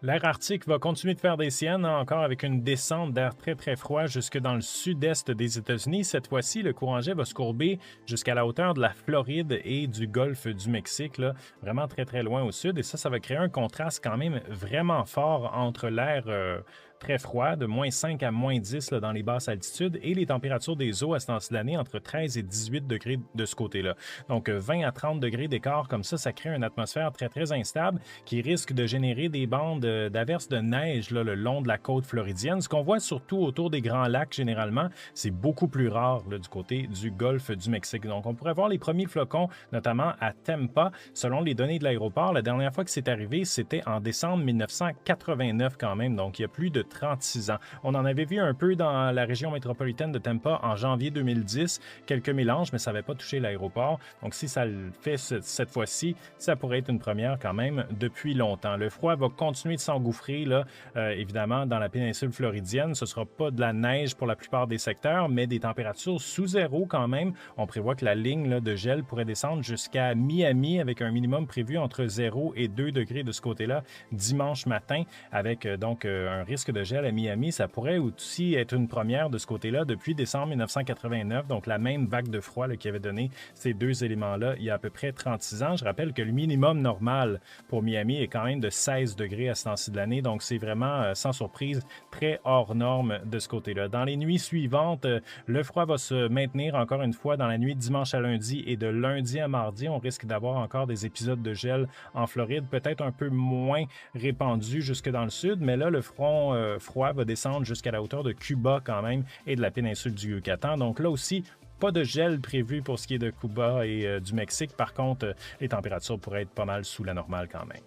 L'air arctique va continuer de faire des siennes, hein, encore avec une descente d'air très très froid jusque dans le sud-est des États-Unis. Cette fois-ci, le courant jet va se courber jusqu'à la hauteur de la Floride et du golfe du Mexique, là, vraiment très très loin au sud. Et ça va créer un contraste quand même vraiment fort entre l'air très froid, de -5 à -10 là, dans les basses altitudes, et les températures des eaux à ce temps-ci de l'année entre 13 et 18 degrés de ce côté-là. Donc 20 à 30 degrés d'écart comme ça crée une atmosphère très très instable qui risque de générer des bandes d'averses de neige là, le long de la côte floridienne. Ce qu'on voit surtout autour des Grands Lacs généralement, c'est beaucoup plus rare là, du côté du golfe du Mexique. Donc on pourrait voir les premiers flocons, notamment à Tampa. Selon les données de l'aéroport, la dernière fois que c'est arrivé, c'était en décembre 1989 quand même, donc il y a plus de 36 ans. On en avait vu un peu dans la région métropolitaine de Tampa en janvier 2010, quelques mélanges, mais ça n'avait pas touché l'aéroport. Donc si ça le fait cette fois-ci, ça pourrait être une première quand même depuis longtemps. Le froid va continuer de s'engouffrer, là, évidemment, dans la péninsule floridienne. Ce ne sera pas de la neige pour la plupart des secteurs, mais des températures sous zéro quand même. On prévoit que la ligne là, de gel pourrait descendre jusqu'à Miami avec un minimum prévu entre 0 et 2 degrés de ce côté-là dimanche matin, avec donc un risque de gel à Miami. Ça pourrait aussi être une première de ce côté-là depuis décembre 1989, donc la même vague de froid là, qui avait donné ces deux éléments-là il y a à peu près 36 ans. Je rappelle que le minimum normal pour Miami est quand même de 16 degrés à ce temps-ci de l'année, donc c'est vraiment, sans surprise, très hors norme de ce côté-là. Dans les nuits suivantes, le froid va se maintenir encore une fois dans la nuit de dimanche à lundi et de lundi à mardi. On risque d'avoir encore des épisodes de gel en Floride, peut-être un peu moins répandus jusque dans le sud, mais là, le front froid va descendre jusqu'à la hauteur de Cuba quand même et de la péninsule du Yucatan. Donc là aussi, pas de gel prévu pour ce qui est de Cuba et du Mexique. Par contre, les températures pourraient être pas mal sous la normale quand même.